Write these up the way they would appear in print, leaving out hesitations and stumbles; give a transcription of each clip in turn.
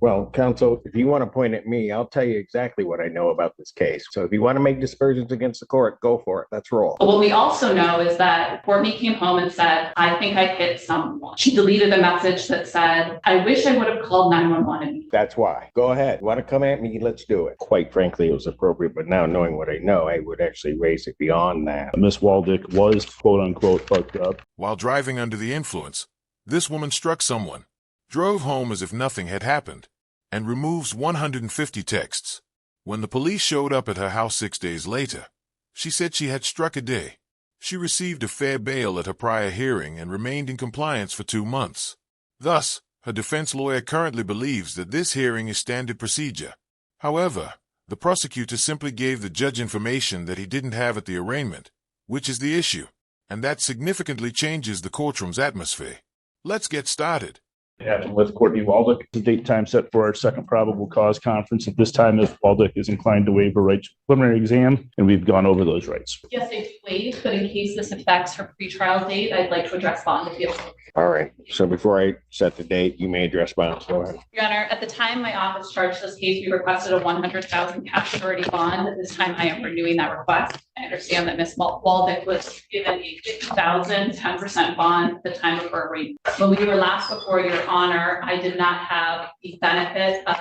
Well, counsel, if you want to point at me, I'll tell you exactly what I know about this case. So if you want to make dispersions against the court, go for it. Let's roll. But what we also know is that Courtney came home and said, I think I hit someone. She deleted a message that said, I wish I would have called 911. That's why. Go ahead. Want to come at me? Let's do it. Quite frankly, it was appropriate, but now knowing what I know, I would actually raise it beyond that. Miss Waldick was quote unquote fucked up. While driving under the influence, this woman struck someone, drove home as if nothing had happened, and removes 150 texts. When the police showed up at her house 6 days later, she said she had struck a day. She received a fair bail at her prior hearing and remained in compliance for 2 months. Thus, her defense lawyer currently believes that this hearing is standard procedure. However, the prosecutor simply gave the judge information that he didn't have at the arraignment, which is the issue, and that significantly changes the courtroom's atmosphere. Let's get started. Happened with Courtney Waldick. The date time set for our second probable cause conference. At this time, if Waldick is inclined to waive her right to preliminary exam, and we've gone over those rights. Yes, I do waive, but in case this affects her pretrial date, I'd like to address bond appeals. All right. So before I set the date, you may address bonds. Go ahead. Your Honor, at the time my office charged this case, we requested a $100,000 cash surety bond. At this time, I am renewing that request. I understand that Ms. Waldick was given a $50,000 10% bond at the time of her arraignment. When we were last before Your Honor, I did not have the benefit of,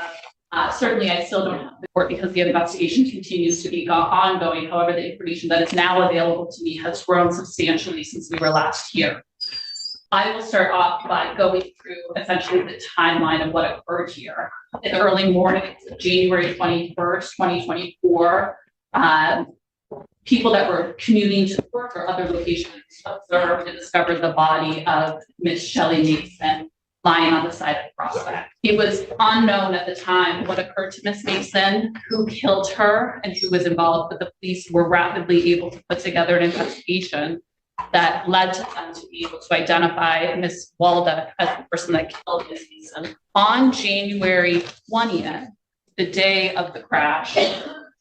certainly I still don't have the court because the investigation continues to be ongoing. However, the information that is now available to me has grown substantially since we were last here. I will start off by going through essentially the timeline of what occurred here. In the early morning of January 21st, 2024, people that were commuting to work or other locations observed and discovered the body of Miss Shelley Mason lying on the side of Prospect. It was unknown at the time what occurred to Miss Mason, who killed her, and who was involved, but the police were rapidly able to put together an investigation that led to them to be able to identify Miss Waldick as the person that killed Miss Mason. On January 20th, the day of the crash,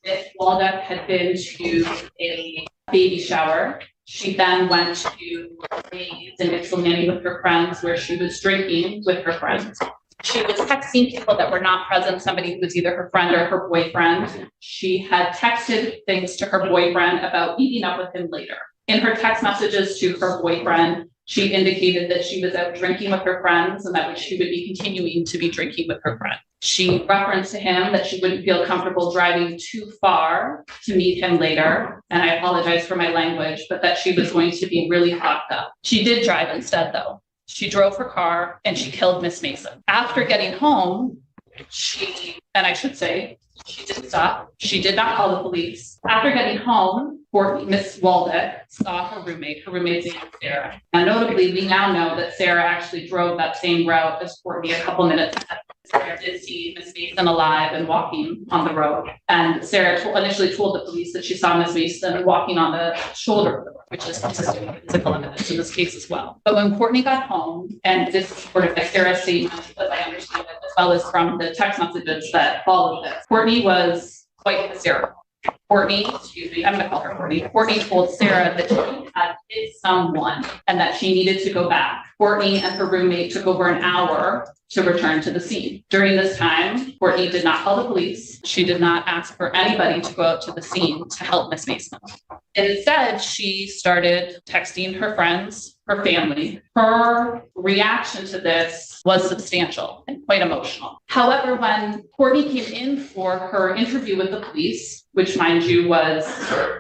Miss Waldick had been to a baby shower. She then went to Ray's in Ypsilanti with her friends, where she was drinking with her friends. She was texting people that were not present, somebody who was either her friend or her boyfriend. She had texted things to her boyfriend about meeting up with him later. In her text messages to her boyfriend, she indicated that she was out drinking with her friends and that she would be continuing to be drinking with her friend. She referenced to him that she wouldn't feel comfortable driving too far to meet him later. And I apologize for my language, but that she was going to be really hopped up. She did drive instead, though. She drove her car and she killed Miss Mason. After getting home, she didn't stop. She did not call the police. After getting home, Miss Waldick saw her roommate. Her roommate's name is Sarah. And notably, we now know that Sarah actually drove that same route as Courtney a couple minutes ahead. Sarah did see Miss Mason alive and walking on the road. And Sarah initially told the police that she saw Miss Mason walking on the shoulder of the road, which is consistent with physical evidence in this case as well. But when Courtney got home, and this is sort of like Sarah's statement, as I understand it, as well as from the text messages that followed this, Courtney was quite hysterical. I'm going to call her Courtney. Courtney told Sarah that she had hit someone and that she needed to go back. Courtney and her roommate took over an hour to return to the scene. During this time, Courtney did not call the police. She did not ask for anybody to go out to the scene to help Miss Mason. Instead, she started texting her friends, her family. Her reaction to this was substantial and quite emotional. However, when Courtney came in for her interview with the police, which mind you was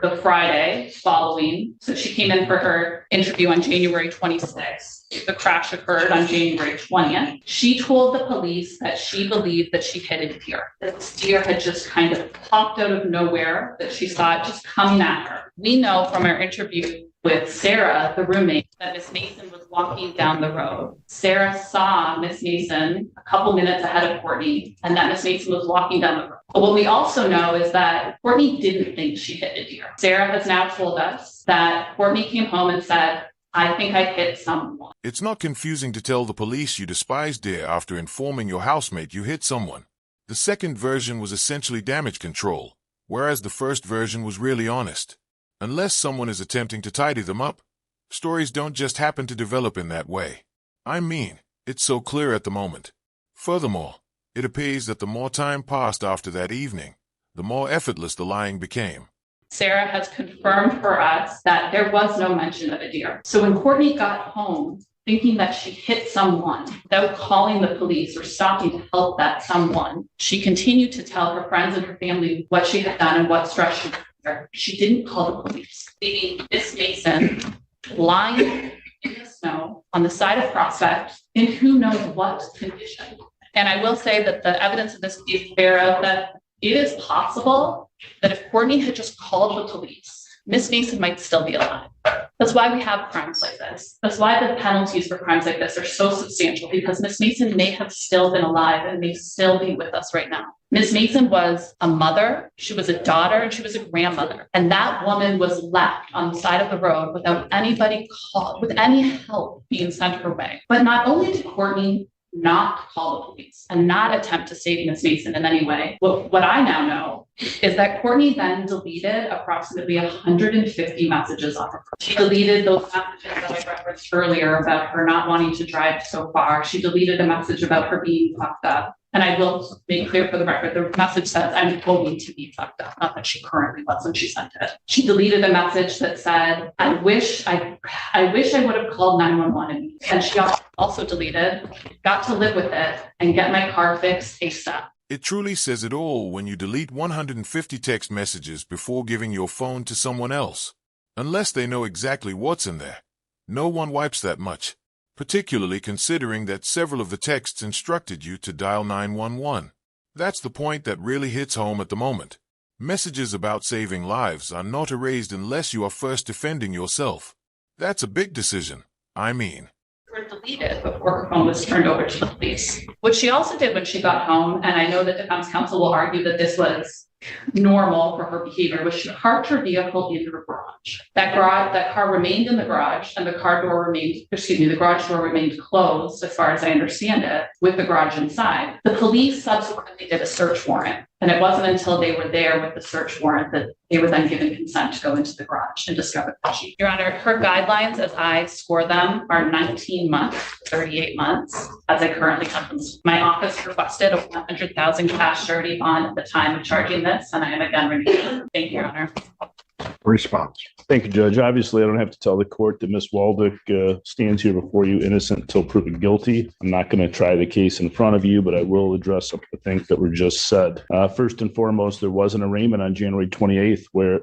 the Friday following, so she came in for her interview on January 26th. The crash occurred on January 20th. She told the police that she believed that she hit a deer. This deer had just kind of popped out of nowhere, that she saw it just coming at her. We know from our interview with Sarah, the roommate, that Miss Mason was walking down the road. Sarah saw Miss Mason a couple minutes ahead of Courtney, and that Miss Mason was walking down the road. But what we also know is that Courtney didn't think she hit a deer. Sarah has now told us that Courtney came home and said, I think I hit someone. It's not confusing to tell the police you despise deer after informing your housemate you hit someone. The second version was essentially damage control, whereas the first version was really honest. Unless someone is attempting to tidy them up, stories don't just happen to develop in that way. I mean, it's so clear at the moment. Furthermore, It appears that the more time passed after that evening, the more effortless the lying became. Sarah has confirmed for us that there was no mention of a deer. So when Courtney got home, thinking that she hit someone without calling the police or stopping to help that someone, she continued to tell her friends and her family what she had done and what stress she was under. She didn't call the police, leaving Miss Mason lying in the snow on the side of Prospect in who knows what condition. And I will say that the evidence in this case bears out that it is possible that if Courtney had just called the police, Miss Mason might still be alive. That's why we have crimes like this. That's why the penalties for crimes like this are so substantial, because Miss Mason may have still been alive and may still be with us right now. Miss Mason was a mother, she was a daughter, and she was a grandmother. And that woman was left on the side of the road without anybody called, with any help being sent her way. But not only did Courtney not call the police and not attempt to save Miss Mason in any way, what I now know is that Courtney then deleted approximately 150 messages on her phone. She deleted those messages that I referenced earlier about her not wanting to drive so far. She deleted a message about her being fucked up. And I will make clear for the record, the message says, I'm going to be fucked up, not that she currently was when she sent it. She deleted a message that said, I wish I would have called 911. And she also deleted, got to live with it and get my car fixed ASAP. It truly says it all when you delete 150 text messages before giving your phone to someone else. Unless they know exactly what's in there, no one wipes that much, particularly considering that several of the texts instructed you to dial 911. That's the point that really hits home at the moment. Messages about saving lives are not erased unless you are first defending yourself. That's a big decision. I mean, were deleted before her phone was turned over to the police. What she also did when she got home, and I know that defense counsel will argue that this was normal for her behavior, was she parked her vehicle in her garage. That car remained in the garage, and the garage door remained closed, as far as I understand it, with the garage inside. The police subsequently did a search warrant, and it wasn't until they were there with the search warrant that they were then given consent to go into the garage and discover the sheet. Your Honor, her guidelines, as I score them, are 19 months, 38 months, as I currently have them. My office requested a $100,000 cash surety bond at the time of charging this, and I am again renewing. Thank you, Your Honor. Response. Thank you, Judge. Obviously, I don't have to tell the court that Ms. Waldick stands here before you innocent until proven guilty. I'm not going to try the case in front of you, but I will address some of the things that were just said. First and foremost, there was an arraignment on January 28th where,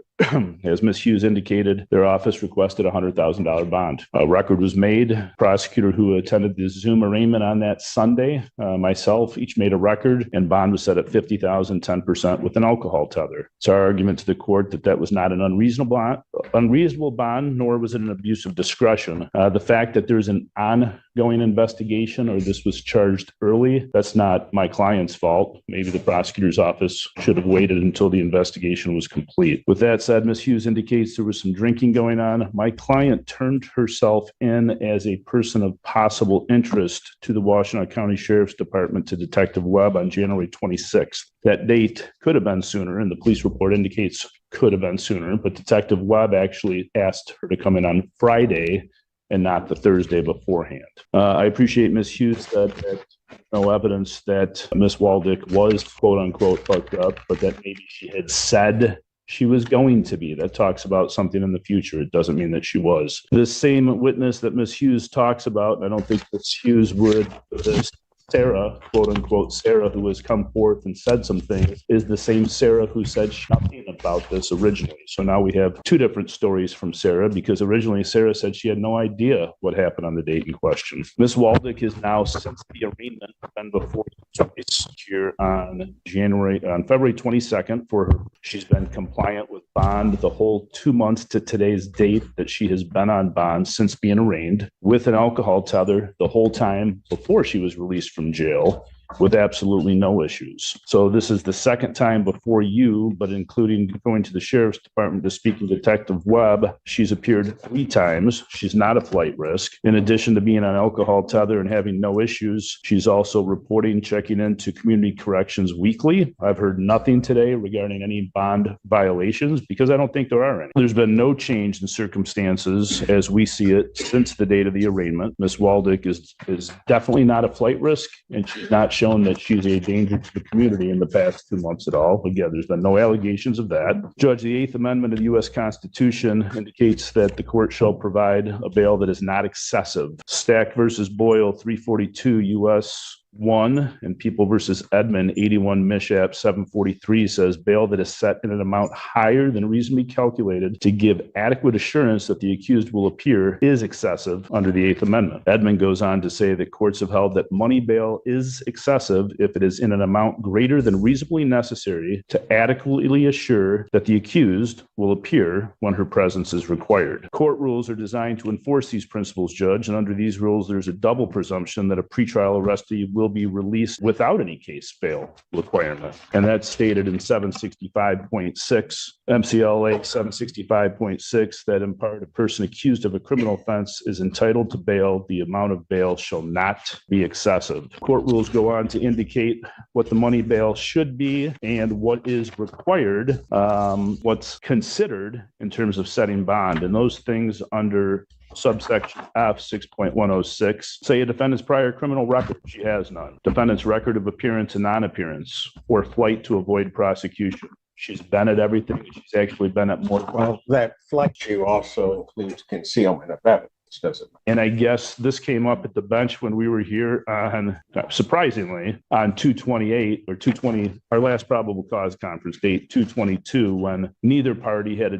as Ms. Hughes indicated, their office requested a $100,000 bond. A record was made. Prosecutor who attended the Zoom arraignment on that Sunday, myself, each made a record, and bond was set at $50,000, 10% with an alcohol tether. It's our argument to the court that that was not an unreasonable bond, nor was it an abuse of discretion. The fact that there's an ongoing investigation or this was charged early, that's not my client's fault. Maybe the prosecutor's office should have waited until the investigation was complete. With that said, Ms. Hughes indicates there was some drinking going on. My client turned herself in as a person of possible interest to the Washtenaw County Sheriff's Department to Detective Webb on January 26th. That date could have been sooner, and the police report indicates could have been sooner, but Detective Webb actually asked her to come in on Friday and not the Thursday beforehand. I appreciate Ms. Hughes said that no evidence that Ms. Waldick was quote unquote fucked up, but that maybe she had said she was going to be. That talks about something in the future. It doesn't mean that she was. This same witness that Ms. Hughes talks about, and I don't think Ms. Hughes would, this Sarah, quote unquote, Sarah, who has come forth and said some things, is the same Sarah who said nothing about this originally. So now we have two different stories from Sarah, because originally Sarah said she had no idea what happened on the date in question. Ms. Waldick is now, since the arraignment, been before twice here on February 22nd for her. She's been compliant with bond the whole 2 months to today's date that she has been on bond since being arraigned, with an alcohol tether the whole time before she was released from jail, with absolutely no issues. So this is the second time before you, but including going to the Sheriff's Department to speak to Detective Webb, she's appeared 3 times. She's not a flight risk. In addition to being on alcohol tether and having no issues, she's also reporting, checking into community corrections weekly. I've heard nothing today regarding any bond violations because I don't think there are any. There's been no change in circumstances as we see it since the date of the arraignment. Ms. Waldick is definitely not a flight risk, and she's not shown that she's a danger to the community in the past 2 months at all. Again, there's been no allegations of that. Judge, the Eighth Amendment of the U.S. Constitution indicates that the court shall provide a bail that is not excessive. Stack versus Boyle, 342 U.S. 1 and People versus Edmond 81 Mishap 743 says bail that is set in an amount higher than reasonably calculated to give adequate assurance that the accused will appear is excessive under the Eighth Amendment. Edmond goes on to say that courts have held that money bail is excessive if it is in an amount greater than reasonably necessary to adequately assure that the accused will appear when her presence is required. Court rules are designed to enforce these principles, Judge, and under these rules there's a double presumption that a pretrial arrestee will be released without any case bail requirement. And that's stated in 765.6, MCLA 765.6, that in part a person accused of a criminal offense is entitled to bail. The amount of bail shall not be excessive. Court rules go on to indicate what the money bail should be and what is required, what's considered in terms of setting bond. And those things under subsection F 6.106 say a defendant's prior criminal record. She has none. Defendant's record of appearance and non-appearance or flight to avoid prosecution. She's been at everything. She's actually been at more. Well, that flight issue also includes concealment of evidence, does it? And I guess this came up at the bench when we were here on, surprisingly, on 228 or 220, our last probable cause conference date, 222, when neither party had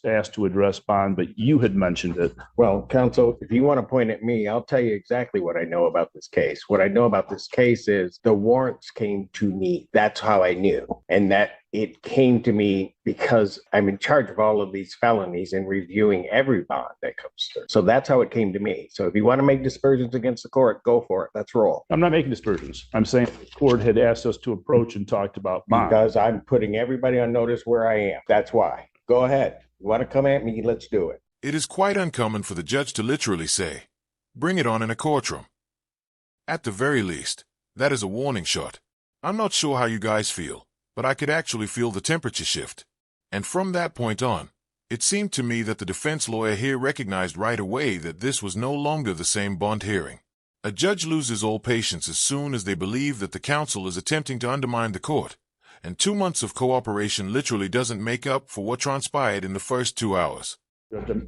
asked to address bond, but you had mentioned it. Well, counsel, if you want to point at me, I'll tell you exactly what I know about this case. What I know about this case is the warrants came to me. That's how I knew. And that it came to me because I'm in charge of all of these felonies and reviewing every bond that comes through. So that's how it came to me. So if you want to make dispersions against the court, go for it. Let's roll. I'm not making dispersions. I'm saying the court had asked us to approach and talked about bond. Because I'm putting everybody on notice where I am. That's why. Go ahead. You want to come at me? Let's do it. It is quite uncommon for the judge to literally say, "Bring it on in a courtroom." At the very least, that is a warning shot. I'm not sure how you guys feel, but I could actually feel the temperature shift. And from that point on, it seemed to me that the defense lawyer here recognized right away that this was no longer the same bond hearing. A judge loses all patience as soon as they believe that the counsel is attempting to undermine the court, and 2 months of cooperation literally doesn't make up for what transpired in the first 2 hours.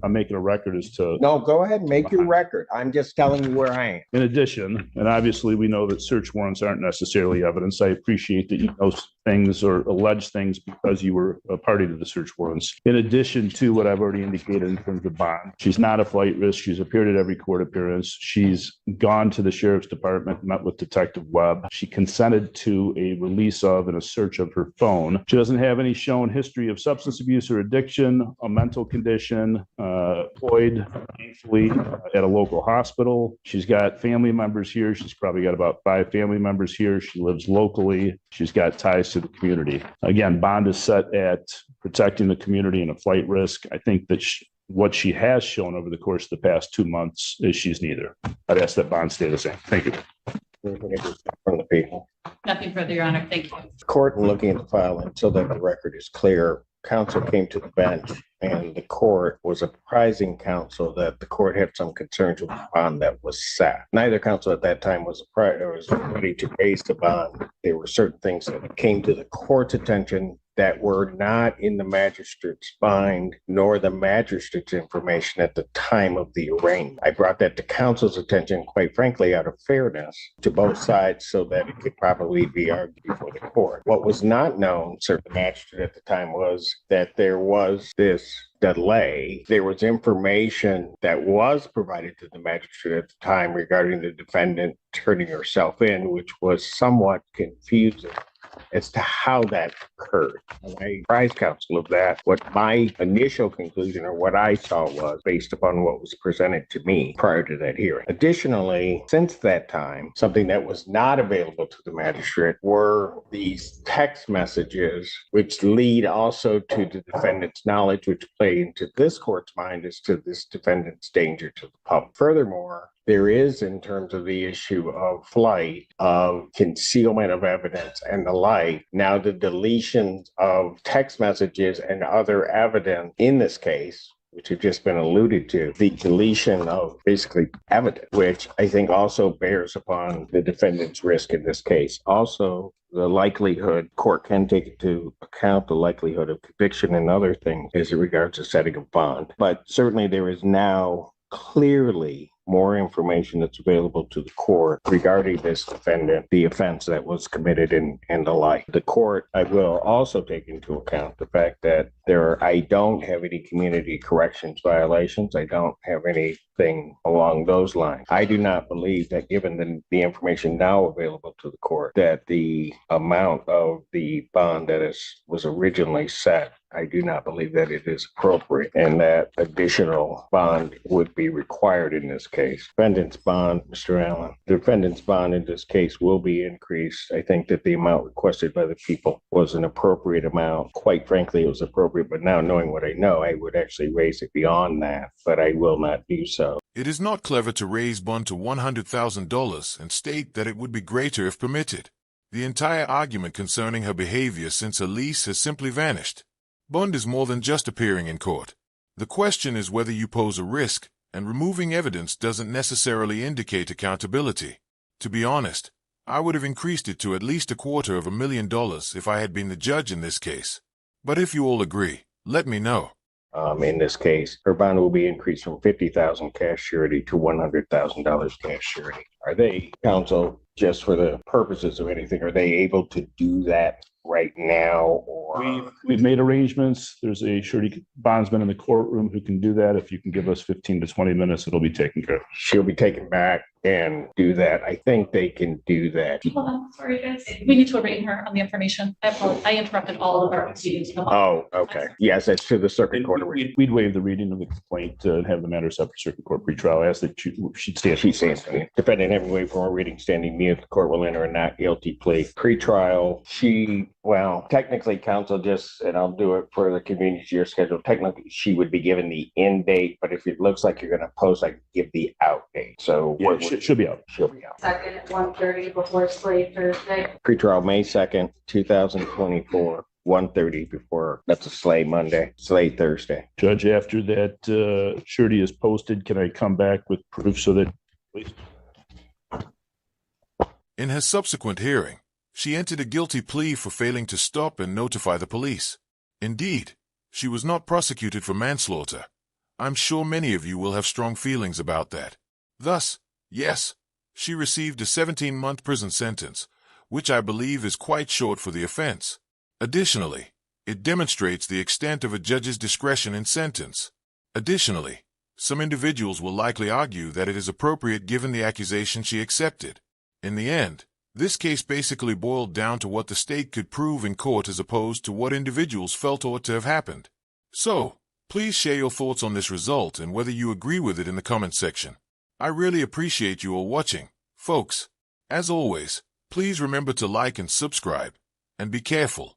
I'm making a record as to. No, go ahead and make your record. I'm just telling you where I am. In addition, and obviously we know that search warrants aren't necessarily evidence. I appreciate that you know things or allege things because you were a party to the search warrants. In addition to what I've already indicated in terms of bond, she's not a flight risk. She's appeared at every court appearance. She's gone to the sheriff's department, met with Detective Webb. She consented to a release of and a search of her phone. She doesn't have any shown history of substance abuse or addiction, a mental condition, employed thankfully at a local hospital. She's got family members here. She's probably got about 5 family members here. She lives locally. She's got ties to the community. Again, bond is set at protecting the community and a flight risk. I think that what she has shown over the course of the past 2 months is she's neither. I'd ask that bond stay the same. Thank you. From the people. Nothing further, Your Honor. Thank you. Court, and looking at the file until that the record is clear, counsel came to the bench and the court was apprising counsel that the court had some concerns with the bond that was set. Neither counsel at that time was ready to raise the bond. There were certain things that came to the court's attention that were not in the magistrate's mind nor the magistrate's information at the time of the arraignment. I brought that to counsel's attention, quite frankly, out of fairness to both sides so that it could properly be argued before the court. What was not known, sir, the magistrate at the time, was that there was this delay. There was information that was provided to the magistrate at the time regarding the defendant turning herself in, which was somewhat confusing as to how that occurred. And I apprised counsel of that. What my initial conclusion or what I saw was based upon what was presented to me prior to that hearing. Additionally, since that time, something that was not available to the magistrate were these text messages, which lead also to the defendant's knowledge, which play into this court's mind as to this defendant's danger to the public. Furthermore, there is, in terms of the issue of flight, of concealment of evidence and the like, now the deletion of text messages and other evidence in this case which have just been alluded to, the deletion of basically evidence, which I think also bears upon the defendant's risk in this case. Also, the likelihood, court can take into account the likelihood of conviction and other things as it regards to setting a bond. But certainly there is now clearly more information that's available to the court regarding this defendant, the offense that was committed and the like. The court, I will also take into account the fact that I don't have any community corrections violations. I don't have anything along those lines. I do not believe that given the information now available to the court, that the amount of the bond that was originally set, I do not believe that it is appropriate and that additional bond would be required in this case. Defendant's bond, Mr. Allen, the defendant's bond in this case will be increased. I think that the amount requested by the people was an appropriate amount. Quite frankly, it was appropriate, but now knowing what I know, I would actually raise it beyond that, but I will not do so. It is not clever to raise bond to $100,000 and state that it would be greater if permitted. The entire argument concerning her behavior since her lease has simply vanished. Bond is more than just appearing in court. The question is whether you pose a risk, and removing evidence doesn't necessarily indicate accountability. To be honest, I would have increased it to at least $250,000 if I had been the judge in this case. But if you all agree, let me know. In this case, her bond will be increased from $50,000 cash surety to $100,000 cash surety. Are they, counsel, just for the purposes of anything, are they able to do that right now? Or We've made arrangements. There's a surety bondsman in the courtroom who can do that. If you can give us 15 to 20 minutes, it'll be taken care of. She'll be taken back and do that. I think they can do that. Hold on, sorry guys. We need to arraign her on the information. I apologize. I interrupted all of our proceedings. Oh, okay. Yes, that's to the circuit court. We'd waive the reading of the complaint and have the matter set for circuit court pretrial. I ask that she'd stand. She stands. Defendant having waived from a reading standing mute, the court will enter a not guilty plea. Pretrial, technically counsel just, and I'll do it for the convenience of your schedule, technically she would be given the end date, but if it looks like you're going to post, I can give the out date. So yeah, she'll be out. She'll be out. Second at 1:30 before slate Thursday. Pretrial May 2nd, 2024. 1:30 before, that's a Slay Monday, Slay Thursday. Judge, after that surety is posted, can I come back with proof so that, please? In her subsequent hearing, she entered a guilty plea for failing to stop and notify the police. Indeed, she was not prosecuted for manslaughter. I'm sure many of you will have strong feelings about that. Thus, yes, she received a 17-month prison sentence, which I believe is quite short for the offense. Additionally, it demonstrates the extent of a judge's discretion in sentence. Additionally, some individuals will likely argue that it is appropriate given the accusation she accepted. In the end, this case basically boiled down to what the state could prove in court as opposed to what individuals felt ought to have happened. So, please share your thoughts on this result and whether you agree with it in the comments section. I really appreciate you all watching, folks. As always, please remember to like and subscribe, and be careful.